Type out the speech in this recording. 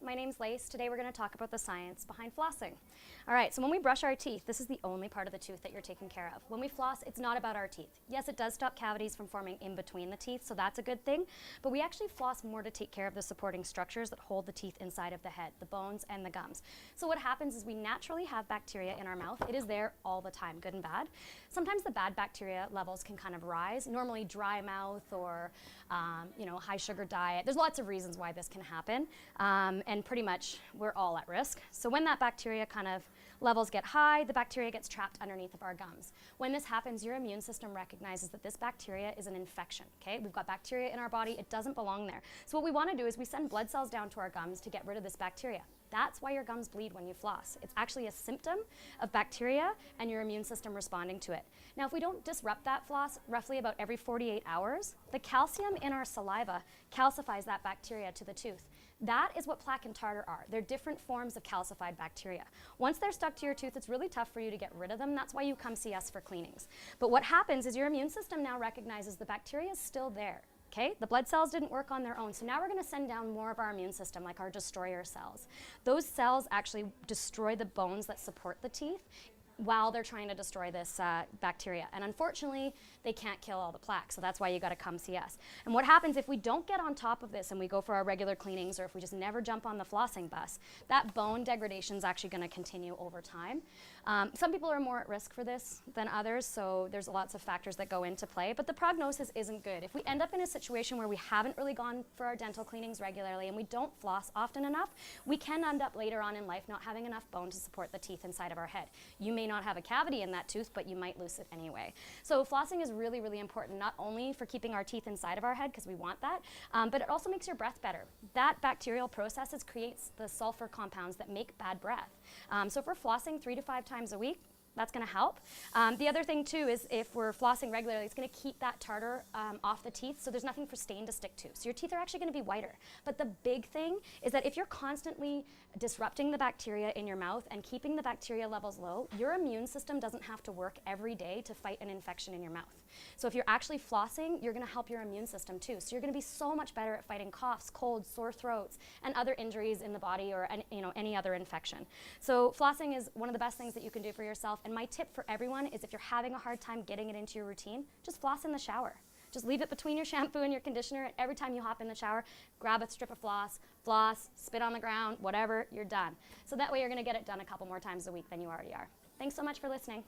my name's Lace. Today we're going to talk about the science behind flossing. All right, so when we brush our teeth, this is the only part of the tooth that you're taking care of. When we floss, it's not about our teeth. Yes, it does stop cavities from forming in between the teeth, so that's a good thing, but we actually floss more to take care of the supporting structures that hold the teeth inside of the head, the bones and the gums. So what happens is we naturally have bacteria in our mouth. It is there all the time, good and bad. Sometimes the bad bacteria levels can kind of rise, normally dry mouth or high sugar diet. There's lots of reasons why this can happen, and pretty much we're all at risk. So when that bacteria kind of levels get high, the bacteria gets trapped underneath of our gums. When this happens, your immune system recognizes that this bacteria is an infection, okay? We've got bacteria in our body, it doesn't belong there. So what we want to do is we send blood cells down to our gums to get rid of this bacteria. That's why your gums bleed when you floss. It's actually a symptom of bacteria and your immune system responding to it. Now, if we don't disrupt that floss roughly about every 48 hours, the calcium in our saliva calcifies that bacteria to the tooth. That is what plaque and tartar are. They're different forms of calcified bacteria. Once they're stuck to your tooth, it's really tough for you to get rid of them. That's why you come see us for cleanings. But what happens is your immune system now recognizes the bacteria is still there. Okay, the blood cells didn't work on their own, so now we're going to send down more of our immune system, like our destroyer cells. Those cells actually destroy the bones that support the teeth while they're trying to destroy this bacteria. And unfortunately, they can't kill all the plaque, so that's why you gotta come see us. And what happens if we don't get on top of this and we go for our regular cleanings, or if we just never jump on the flossing bus, that bone degradation is actually gonna continue over time. Some people are more at risk for this than others, so there's lots of factors that go into play, but the prognosis isn't good. If we end up in a situation where we haven't really gone for our dental cleanings regularly and we don't floss often enough, we can end up later on in life not having enough bone to support the teeth inside of our head. You may not have a cavity in that tooth, but you might lose it anyway. So flossing is really, really important, not only for keeping our teeth inside of our head, because we want that, but it also makes your breath better. That bacterial processes creates the sulfur compounds that make bad breath. So if we're flossing 3 to 5 times a week, that's going to help. The other thing too is if we're flossing regularly, it's going to keep that tartar off the teeth, so there's nothing for stain to stick to. So your teeth are actually going to be whiter. But the big thing is that if you're constantly disrupting the bacteria in your mouth and keeping the bacteria levels low, your immune system doesn't have to work every day to fight an infection in your mouth. So if you're actually flossing, you're going to help your immune system too. So you're going to be so much better at fighting coughs, colds, sore throats, and other injuries in the body, or any other infection. So flossing is one of the best things that you can do for yourself. And my tip for everyone is if you're having a hard time getting it into your routine, just floss in the shower. Just leave it between your shampoo and your conditioner, and every time you hop in the shower, grab a strip of floss, spit on the ground, whatever, you're done. So that way you're going to get it done a couple more times a week than you already are. Thanks so much for listening.